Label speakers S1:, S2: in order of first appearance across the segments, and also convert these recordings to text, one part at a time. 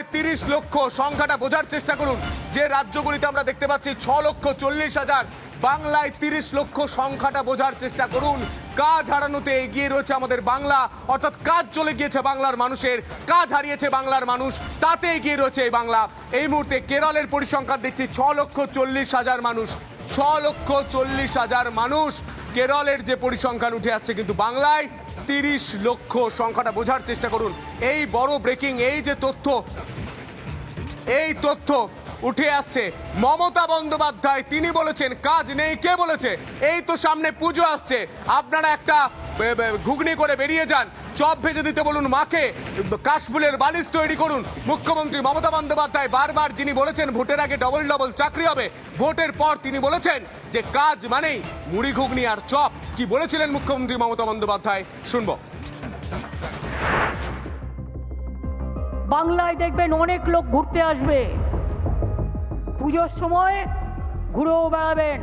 S1: বাংলায় 30 লক্ষ, সংখ্যাটা বোঝার চেষ্টা করুন। যে রাজ্যগুলিতে আমরা দেখতে পাচ্ছি 6,40,000, বাংলায় 30 লক্ষ, সংখ্যাটা বোঝার চেষ্টা করুন। কাজ হারানোতে এগিয়ে রয়েছে আমাদের বাংলা, অর্থাৎ কাজ চলে গিয়েছে বাংলার মানুষের, কাজ হারিয়েছে বাংলার মানুষ, তাতে এগিয়ে রয়েছে এই বাংলা। এই মুহূর্তে কেরলের পরিসংখ্যান দেখছি 6,40,000 মানুষ, 6,40,000 মানুষ কেরলের যে পরিসংখ্যান উঠে আসছে, কিন্তু বাংলায় 30 লক্ষ, সংখ্যাটা বোঝার চেষ্টা করুন। এই বড় ব্রেকিং, এই যে তথ্য, এই তথ্য উঠে আসছে। মমতা বন্দ্যোপাধ্যায় তিনি বলেছেন কাজ নেই। কে বলেছে? এই তো সামনে পুজো আসছে, আপনারা একটা ঘুগনি করে বেরিয়ে যান, চপ ভেজে দিতে বলুন মাকে, কাশফুলের বালিশ তৈরি করুন। মুখ্যমন্ত্রী মমতা বন্দ্যোপাধ্যায় বারবার যিনি বলেছেন ভোটের আগে ডবল ডবল চাকরি হবে, ভোটের পর তিনি বলেছেন যে কাজ মানেই মুড়ি ঘুগনি আর চপ। কি বলেছিলেন মুখ্যমন্ত্রী মমতা বন্দ্যোপাধ্যায়, শুনবো।
S2: বাংলায় দেখবেন অনেক লোক ঘুরতে আসবে, পুজোর সময় ঘুরেও বেড়াবেন,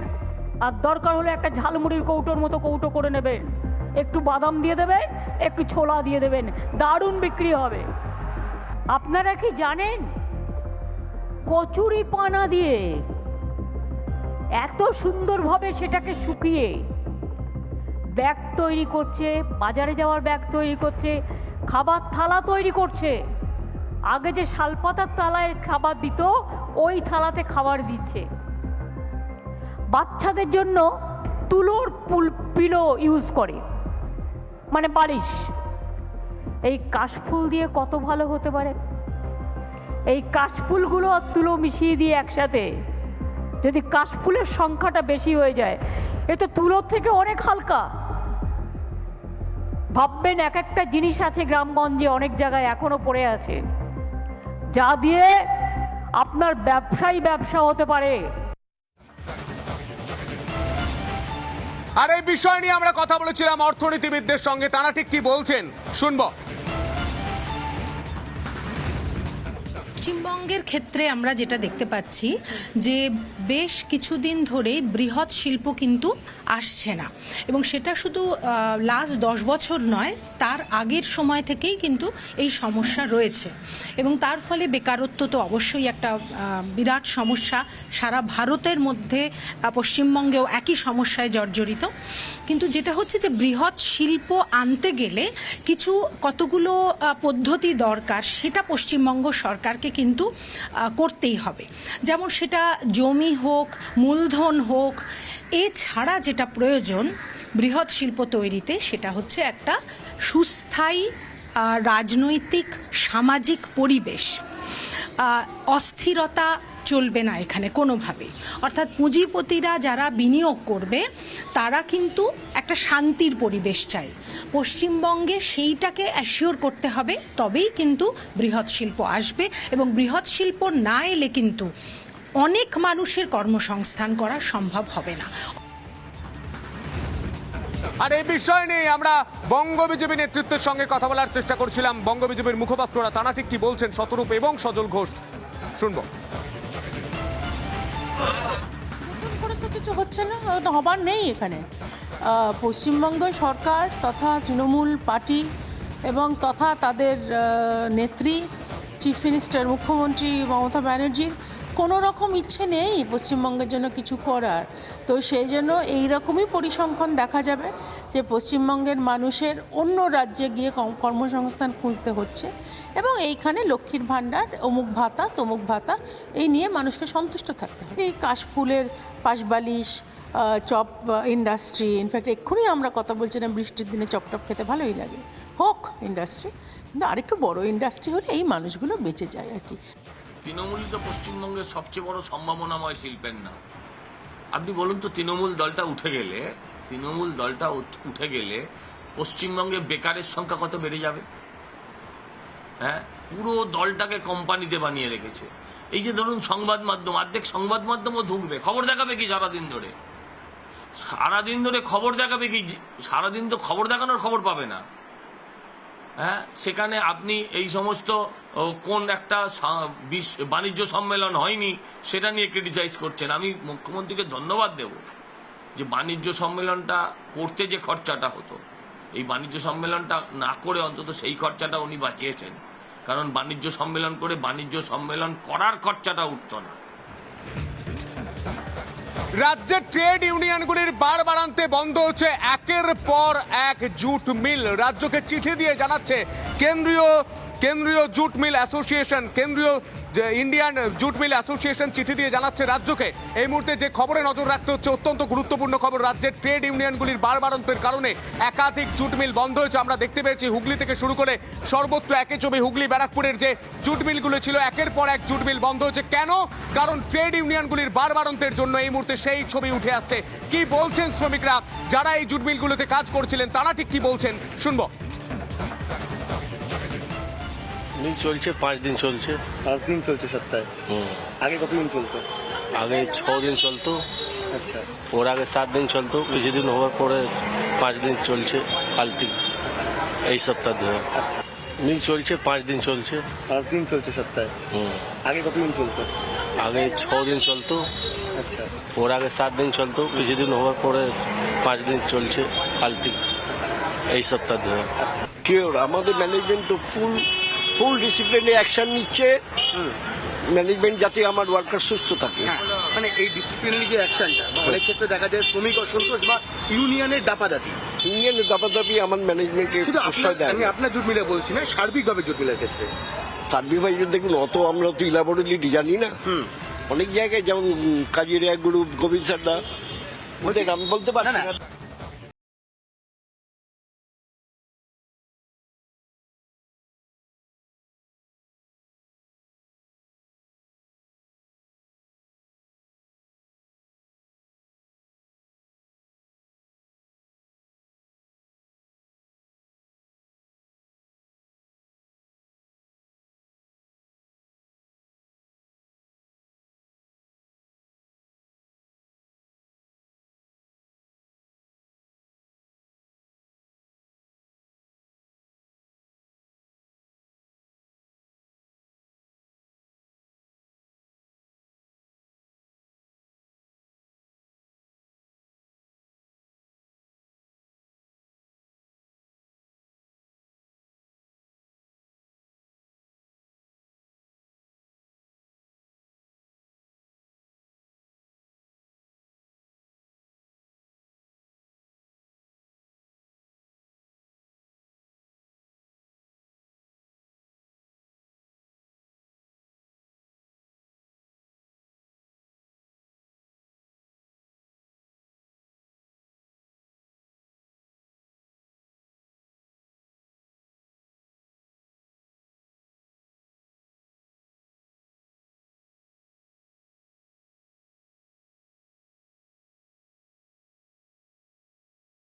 S2: আর দরকার হলে একটা ঝালমুড়ির কৌটোর মতো কৌটো করে নেবেন, একটু বাদাম দিয়ে দেবেন, একটু ছোলা দিয়ে দেবেন, দারুণ বিক্রি হবে। আপনারা কি জানেন কচুরি পানা দিয়ে এত সুন্দরভাবে সেটাকে শুকিয়ে ব্যাগ তৈরি করছে, বাজারে যাওয়ার ব্যাগ তৈরি করছে, খাবার থালা তৈরি করছে। আগে যে শালপাতার থালায় খাবার দিত, ওই থালাতে খাবার দিচ্ছে। বাচ্চাদের জন্য তুলোর পিলো ইউজ করে, মানে বালিশ। এই কাশফুল দিয়ে কত ভালো হতে পারে। এই কাশফুলগুলো আর তুলো মিশিয়ে দিয়ে একসাথে, যদি কাশফুলের সংখ্যাটা বেশি হয়ে যায়, এ তো তুলোর থেকে অনেক হালকা। ভাববেন এক একটা জিনিস আছে গ্রামগঞ্জে, অনেক জায়গায় এখনো পড়ে আছে, যা দিয়ে আপনার ব্যবসা হতে পারে।
S1: আর এই বিষয় নিয়ে আমরা কথা বলেছিলাম অর্থনীতিবিদদের সঙ্গে, তারা ঠিক কি বলছেন শুনবো।
S3: পশ্চিমবঙ্গের ক্ষেত্রে আমরা যেটা দেখতে পাচ্ছি যে বেশ কিছুদিন ধরেই বৃহৎ শিল্প কিন্তু আসছে না, এবং সেটা শুধু লাস্ট 10 বছর নয়, তার আগের সময় থেকেই কিন্তু এই সমস্যা রয়েছে। এবং তার ফলে বেকারত্ব তো অবশ্যই একটা বিরাট সমস্যা। সারা ভারতের মধ্যে পশ্চিমবঙ্গেও একই সমস্যায় জর্জরিত। কিন্তু যেটা হচ্ছে যে বৃহৎ শিল্প আনতে গেলে কিছু কতগুলো পদ্ধতি দরকার, সেটা পশ্চিমবঙ্গ সরকারকে কিন্তু করতেই হবে। যেমন সেটা জমি হোক, মূলধন হোক, এছাড়া যেটা প্রয়োজন বৃহৎ শিল্প তৈরিতে, সেটা হচ্ছে একটা সুস্থায়ী রাজনৈতিক সামাজিক পরিবেশ। অস্থিরতা চলবে না এখানে কোনোভাবেই। অর্থাৎ পুঁজিপতিরা যারা বিনিয়োগ করবে, তারা কিন্তু একটা শান্তির পরিবেশ চায়। পশ্চিমবঙ্গে সেইটাকে অ্যাসিওর করতে হবে, তবেই কিন্তু বৃহৎ শিল্প আসবে। এবং বৃহৎ শিল্প না এলে কিন্তু অনেক মানুষের কর্মসংস্থান করা সম্ভব হবে না।
S1: আর এই বিষয় নিয়ে আমরা বঙ্গ বিজেপি নেতৃত্বের সঙ্গে কথা বলার চেষ্টা করছিলাম। বঙ্গ বিজেপির মুখপাত্ররা তারা ঠিক কি বলছেন, শতরূপ এবং সজল ঘোষ, শুনবো।
S4: তো কিছু হচ্ছে না, ওটা হবার নেই এখানে। পশ্চিমবঙ্গ সরকার তথা তৃণমূল পার্টি এবং তথা তাদের নেত্রী চিফ মিনিস্টার মুখ্যমন্ত্রী মমতা ব্যানার্জির কোনো রকম ইচ্ছে নেই পশ্চিমবঙ্গের জন্য কিছু করার। তো সেই জন্য এইরকমই পরিসংখ্যান দেখা যাবে যে পশ্চিমবঙ্গের মানুষের অন্য রাজ্যে গিয়ে কর্মসংস্থান খুঁজতে হচ্ছে, এবং এইখানে লক্ষ্মীর ভাণ্ডার, অমুক ভাতা তমুক ভাতা, এই নিয়ে মানুষকে সন্তুষ্ট থাকতে হবে। এই কাশফুলের পাশবালিশ, চপ ইন্ডাস্ট্রি, ইনফ্যাক্ট এক্ষুনি আমরা কথা বলছিলাম বৃষ্টির দিনে চপটপ খেতে ভালোই লাগে, হোক ইন্ডাস্ট্রি, কিন্তু আরেকটু বড় ইন্ডাস্ট্রি হলে এই মানুষগুলো বেঁচে যায় আর কি।
S5: তৃণমূলই তো পশ্চিমবঙ্গের সবচেয়ে বড় সম্ভাবনাময় শিল্পের নাম। আপনি বলুন তো, তৃণমূল দলটা উঠে গেলে পশ্চিমবঙ্গে বেকারের সংখ্যা কত বেড়ে যাবে? হ্যাঁ, পুরো দলটাকে কোম্পানিতে বানিয়ে রেখেছে। এই যে ধরুন সংবাদ মাধ্যম, অর্ধেক সংবাদ মাধ্যমও ঢুকবে, খবর দেখাবে কি সারাদিন ধরে খবর দেখাবে কি? সারাদিন তো খবর দেখানোর খবর পাবে না। হ্যাঁ, সেখানে আপনি এই সমস্ত কোন একটা বাণিজ্য সম্মেলন হয়নি সেটা নিয়ে ক্রিটিসাইজ করছেন। আমি মুখ্যমন্ত্রীকে ধন্যবাদ দেব যে বাণিজ্য সম্মেলনটা করতে যে খরচাটা হতো, এই বাণিজ্য সম্মেলনটা না করে অন্তত সেই খরচাটা উনি বাঁচিয়েছেন। কারণ বাণিজ্য সম্মেলন করে বাণিজ্য সম্মেলন করার খরচাটা উঠতো না।
S1: রাজ্যের ট্রেড ইউনিয়নগুলির বাড়ান্তে বন্ধ হচ্ছে একের পর এক জুট মিল। রাজ্যকে চিঠি দিয়ে জানাচ্ছে কেন্দ্রীয় জুট মিল অ্যাসোসিয়েশন, কেন্দ্রীয় ইন্ডিয়ান জুট মিল অ্যাসোসিয়েশন চিঠি দিয়ে জানাচ্ছে রাজ্যকে। এই মুহূর্তে যে খবরে নজর রাখতে হচ্ছে, অত্যন্ত গুরুত্বপূর্ণ খবর, রাজ্যের ট্রেড ইউনিয়নগুলির বাড়ান্তের কারণে একাধিক জুট মিল বন্ধ হয়েছে। আমরা দেখতে পেয়েছি হুগলি থেকে শুরু করে সর্বত্র একই ছবি। হুগলি ব্যারাকপুরের যে জুট মিলগুলো ছিল একের পর এক জুট মিল বন্ধ হয়েছে। কেন? কারণ ট্রেড ইউনিয়নগুলির বাড়ান্তের জন্য এই মুহূর্তে সেই ছবি উঠে আসছে। কি বলছেন শ্রমিকরা যারা এই জুট মিলগুলোতে কাজ করছিলেন, তারা ঠিক কি বলছেন শুনবো।
S6: মিল চলছে 5 দিন চলছে।
S7: 5 দিন চলছে সপ্তাহে। আগে কতদিন চলতো?
S6: আগে 6 দিন চলতো,
S7: আচ্ছা,
S6: ওর আগে 7 দিন চলতো, কিছুদিন হওয়ার পরে 5 দিন চলছে ফালতু এই সপ্তাহ ধরে।
S7: আচ্ছা,
S6: মিল চলছে 5 দিন চলছে।
S7: 5 দিন চলছে সপ্তাহে। আগে কতদিন চলতো?
S6: আগে 6 দিন চলতো,
S7: আচ্ছা,
S6: ওর আগে 7 দিন চলতো, কিছুদিন হওয়ার পরে 5 দিন চলছে ফালতু এই সপ্তাহ ধরে।
S7: আচ্ছা,
S8: শিওর আমাদের ম্যানেজমেন্ট তো ফুল ডিসিপ্লিনে অ্যাকশন নিচ্ছে, ম্যানেজমেন্ট যাতে আমার ওয়ার্কার সুস্থ থাকে।
S7: হ্যাঁ, মানে এই ডিসিপ্লিনারি যে অ্যাকশনটা, অনেক ক্ষেত্রে দেখা যায় শ্রমিক অসন্তোষ বা ইউনিয়নের দাপাদাপি।
S8: ইউনিয়নের দাপাদাপি আমার ম্যানেজমেন্টকে
S7: শুধু
S8: প্রশ্রয় দেয়
S7: আমি আপনার জুট মিলে বলছি না, সার্বিকভাবে জুট মিলের ক্ষেত্রে।
S8: সার্ভি ভাই দেখুন, আমরা তো ইলাবোরেটলি জানি না। অনেক জায়গায় যেমন কাজিরিয়া গ্রুপ, গোবিন্দ সারদা, ওদের আমি বলতে পারি
S7: না,
S8: না।